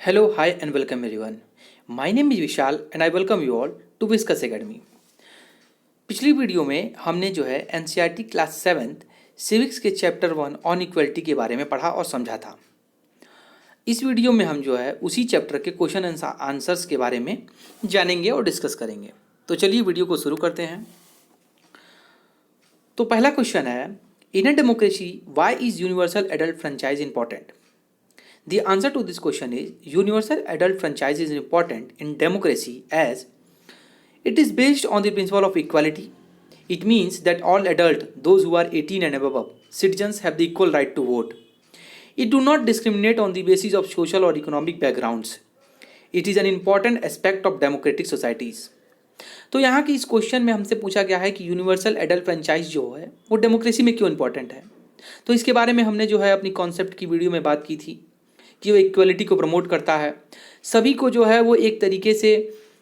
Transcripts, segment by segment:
Hello, hi, and welcome everyone. My name is Vishal and I welcome you all to Whiskas Academy. पिछली video में हमने जो है NCERT class 7th civics के chapter 1 on equality के बारे में पढ़ा और समझा था। इस वीडियो में हम जो है उसी चैप्टर के क्वेश्चन आंसर्स के बारे में जानेंगे और डिस्कस करेंगे। तो चलिए वीडियो को शुरू करते हैं। तो पहला क्वेश्चन है, in a democracy why is universal adult franchise important? The answer to this question is universal adult franchise is important in democracy as it is based on the principle of equality. It means that all adults, those who are 18 and above, citizens have the equal right to vote. It do not discriminate on the basis of social or economic backgrounds. It is an important aspect of democratic societies. तो यहाँ की इस question में हमसे पूछा गया है कि यूनिवर्सल एडल्ट फ्रेंचाइज जो है वो डेमोक्रेसी में क्यों इंपॉर्टेंट है। तो इसके बारे में हमने जो है अपनी कॉन्सेप्ट की वीडियो में बात की थी कि वो इक्वलिटी को प्रमोट करता है, सभी को जो है वो एक तरीके से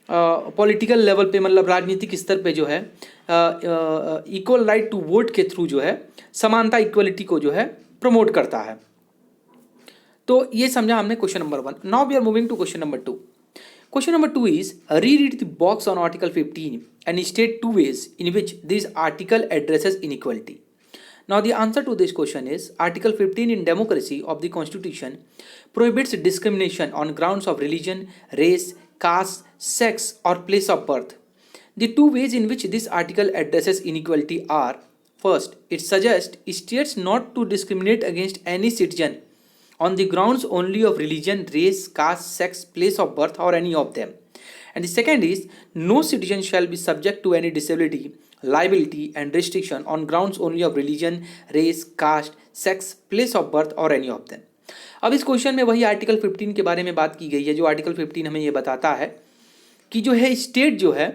पॉलिटिकल लेवल पे मतलब राजनीतिक स्तर पे जो है इक्वल राइट टू वोट के थ्रू जो है समानता इक्वलिटी को जो है प्रमोट करता है। तो ये समझा हमने question number 1। Now we are moving to question number 2। Question number 2 is read the box on article 15 and state two ways in which this article addresses inequality. Now the answer to this question is Article 15 in democracy of the Constitution prohibits discrimination on grounds of religion, race, caste, sex or place of birth. The two ways in which this article addresses inequality are: first, it suggests states not to discriminate against any citizen on the grounds only of religion, race, caste, sex, place of birth or any of them. And the second is, no citizen shall be subject to any disability, liability and restriction on grounds only of religion, race, caste, sex, place of birth or any of them. अब इस question में वही article 15 के बारे में बात की गई है, जो आर्टिकल 15 हमें ये बताता है कि जो है स्टेट जो है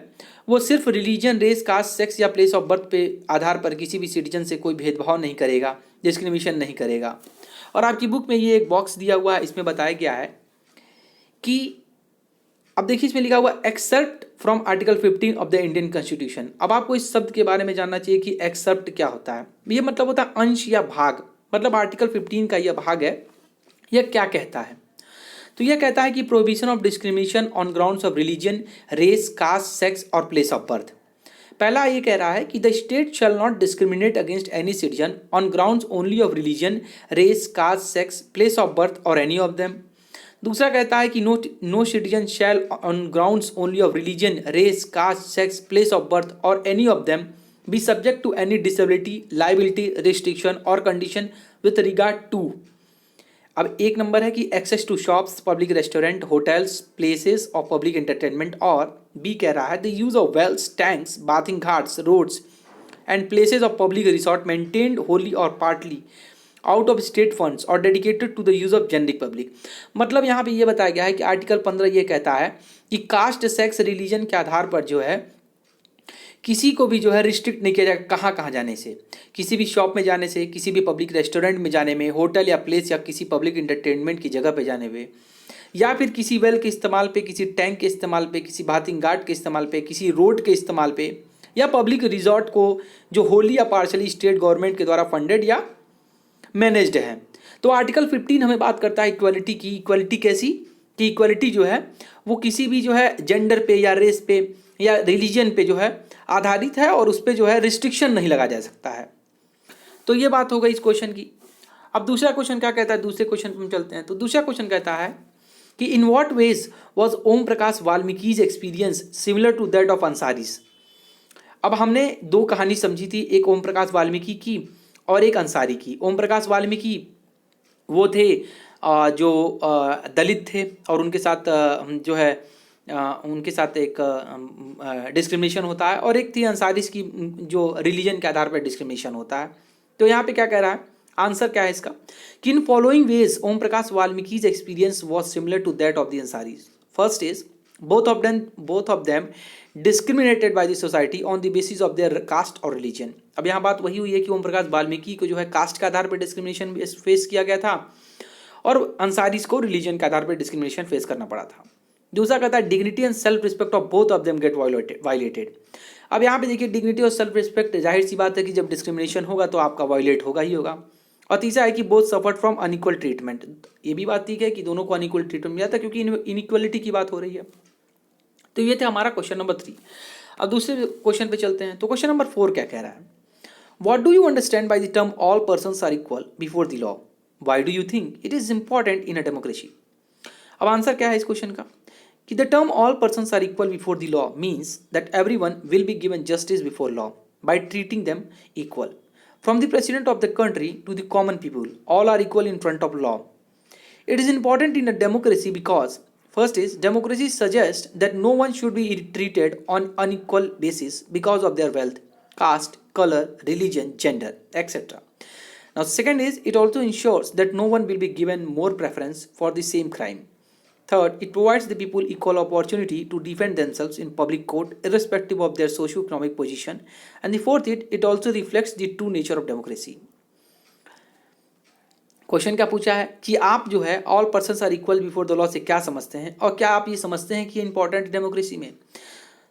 वो सिर्फ रिलीजन, रेस, कास्ट, सेक्स या प्लेस ऑफ बर्थ पे आधार पर किसी भी सिटीजन से कोई भेदभाव नहीं करेगा, डिस्क्रिमिनेशन नहीं करेगा। और आपकी बुक में ये एक बॉक्स दिया हुआ है, इसमें बताया गया है कि अब देखिए इसमें लिखा हुआ except from article 15 of the Indian constitution. अब आपको इस शब्द के बारे में जानना चाहिए कि एक्सेप्ट क्या होता है। ये मतलब होता है अंश या भाग, मतलब आर्टिकल 15 का यह भाग है, यह क्या कहता है? तो यह कहता है कि prohibition of discrimination on grounds of religion, race, caste, sex और प्लेस ऑफ बर्थ। पहला ये कह रहा है कि the state shall not discriminate against any citizen on grounds only of religion, race, caste, sex, place of birth और any of them. दूसरा कहता है कि no citizen shall on grounds only of religion, race, caste, sex, place of birth और any of them be subject to any disability, liability, restriction और condition with regard to. अब एक number है कि access to shops, public restaurant, hotels, places of public entertainment. और B कह रहा है the use of wells, tanks, bathing ghats, roads and places of public resort maintained wholly और partly out of state funds और dedicated to the use of generic public. मतलब यहाँ पे ये बताया गया है कि आर्टिकल 15 ये कहता है कि कास्ट, सेक्स, रिलीजन के आधार पर जो है किसी को भी जो है रिस्ट्रिक्ट नहीं किया जाएगा कहाँ जाने से, किसी भी शॉप में जाने से, किसी भी पब्लिक रेस्टोरेंट में जाने में, होटल या प्लेस या किसी पब्लिक इंटरटेनमेंट की जगह पे जाने में, या फिर किसी वेल के इस्तेमाल पे, किसी टैंक के इस्तेमाल पे, किसी बाथिंग घाट के इस्तेमाल पे, किसी रोड के इस्तेमाल पे या पब्लिक रिजॉर्ट को जो होली या पार्शली स्टेट गवर्नमेंट के द्वारा फंडेड या मैनेज्ड है। तो आर्टिकल 15 हमें बात करता है इक्वलिटी की। इक्वलिटी कैसी कि इक्वलिटी जो है वो किसी भी जो है जेंडर पे या रेस पे या रिलीजन पे जो है आधारित है और उस पर जो है रिस्ट्रिक्शन नहीं लगा जा सकता है। तो ये बात हो गई इस क्वेश्चन की। अब दूसरा क्वेश्चन क्या कहता है, दूसरे क्वेश्चन पर हम चलते हैं। तो दूसरा क्वेश्चन कहता है कि in what ways was Om Prakash Valmiki's experience similar to that of Ansaris. अब हमने दो कहानी समझी थी, एक ओम प्रकाश वाल्मीकि की और एक अंसारी की। ओम प्रकाश वाल्मीकि वो थे जो दलित थे और उनके साथ जो है उनके साथ एक डिस्क्रिमिनेशन होता है, और एक थी अंसारीज की जो रिलीजन के आधार पर डिस्क्रिमिनेशन होता है। तो यहाँ पे क्या कह रहा है, आंसर क्या है इसका कि in following ways Om Prakash Valmiki's experience was similar to that of the Ansaris. First is both of them discriminated by the society on the basis of their caste or religion। अब यहाँ बात वही हुई है कि ओम प्रकाश वाल्मीकि को जो है कास्ट के आधार पर डिस्क्रिमिनेशन फेस किया गया था और अंसारीज को रिलीजन के आधार पर डिस्क्रिमिनेशन फेस करना पड़ा था। दूसरा कहता है dignity and self respect of both of them get violated. अब यहाँ पे देखिए डिग्निटी और सेल्फ रिस्पेक्ट, जाहिर सी बात है कि जब डिस्क्रिमिनेशन होगा तो आपका वायलेट होगा ही होगा। और तीसरा है कि both suffered from unequal treatment. ये भी बात ठीक है कि दोनों को अनइक्वल ट्रीटमेंट मिला था क्योंकि इनइक्वलिटी की बात हो रही है। तो ये था हमारा क्वेश्चन नंबर 3। अब दूसरे क्वेश्चन पे चलते हैं। तो क्वेश्चन नंबर 4 क्या कह रहा है? What do you understand by the term all persons are equal before the law? Why do you think it is important in a democracy? अब आंसर क्या है इस क्वेश्चन का कि the term all persons are equal before the law means that everyone will be given justice before law by treating them equal. From the president of the country to the common people, all are equal in front of law. It is important in a democracy because, first is, democracy suggests that no one should be treated on unequal basis because of their wealth, caste, color, religion, gender, etc. Now, second is, it also ensures that no one will be given more preference for the same crime. Third, it provides the people equal opportunity to defend themselves in public court irrespective of their socio-economic position. And the fourth, it also reflects the true nature of democracy. Question क्या पूछा है कि आप जो है all persons are equal before the law से क्या समझते हैं और क्या आप ये समझते हैं कि इंपॉर्टेंट डेमोक्रेसी में?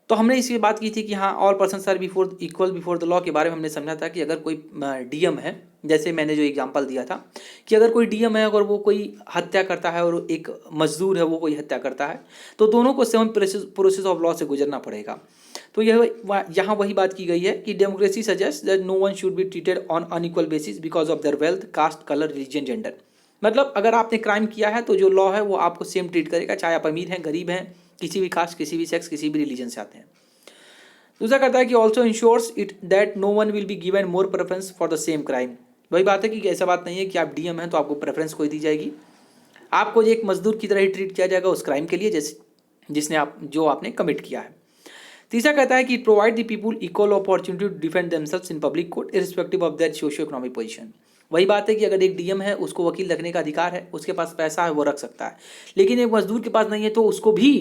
तो हमने इसकी बात की थी कि हाँ all persons are before equal before the law के बारे में हमने समझा था कि अगर कोई डीएम है, जैसे मैंने जो एग्जांपल दिया था कि अगर कोई डीएम है अगर वो कोई हत्या करता है और एक मजदूर है वो कोई हत्या करता है तो दोनों को सेम प्रोसेस ऑफ लॉ से गुजरना पड़ेगा। तो यह यहाँ वही बात की गई है कि democracy suggest that no one should be treated on unequal basis because of their wealth, caste, colour, religion, gender. मतलब अगर आपने क्राइम किया है तो जो लॉ है वो आपको सेम ट्रीट करेगा, चाहे आप अमीर हैं, गरीब हैं, किसी भी कास्ट, किसी भी सेक्स, किसी भी रिलीजन से आते हैं। दूसरा कहता है कि also ensures it that no one will be given more preference for the same crime. वही बात है कि ऐसा बात नहीं है कि आप डीएम हैं तो आपको प्रेफरेंस कोई दी जाएगी, आपको एक मजदूर की तरह ही ट्रीट किया जाएगा उस क्राइम के लिए जिसने आपने कमिट किया है। तीसरा कहता है कि it provide the people equal opportunity to defend themselves in public court irrespective of their socio economic position. वही बात है कि अगर एक डीएम है उसको वकील रखने का अधिकार है, उसके पास पैसा है वो रख सकता है, लेकिन एक मजदूर के पास नहीं है तो उसको भी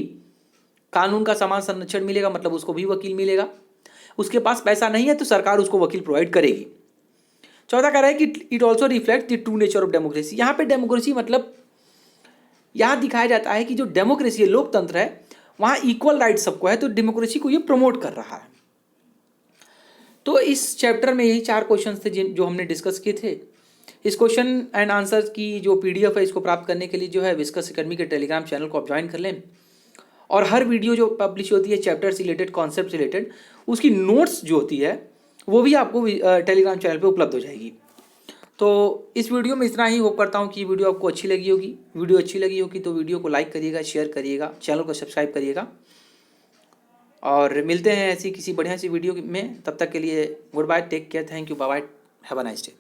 कानून का समान संरक्षण मिलेगा, मतलब उसको भी वकील मिलेगा। उसके पास पैसा नहीं है तो सरकार उसको वकील प्रोवाइड करेगी। चौथा कह रहा है कि it also reflect the true nature of democracy. यहाँ पे डेमोक्रेसी मतलब यहाँ दिखाया जाता है कि जो डेमोक्रेसी है, लोकतंत्र है, वहाँ इक्वल राइट सबको है, तो डेमोक्रेसी को ये प्रमोट कर रहा है। तो इस चैप्टर में यही 4 क्वेश्चन थे जो हमने डिस्कस किए थे। इस क्वेश्चन एंड आंसर की जो पीडीएफ है इसको प्राप्त करने के लिए जो है विस्कस एकेडमी के टेलीग्राम चैनल को आप ज्वाइन कर लें, और हर वीडियो जो पब्लिश होती है चैप्टर से रिलेटेड, कॉन्सेप्ट से रिलेटेड, उसकी नोट्स जो होती है वो भी आपको टेलीग्राम चैनल पे उपलब्ध हो जाएगी। तो इस वीडियो में इतना ही। होप करता हूँ कि वीडियो आपको अच्छी लगी होगी। वीडियो अच्छी लगी होगी तो वीडियो को लाइक करिएगा, शेयर करिएगा, चैनल को सब्सक्राइब करिएगा, और मिलते हैं ऐसी किसी बढ़िया सी वीडियो में। तब तक के लिए goodbye, take care, thank you, bye bye, have a nice day.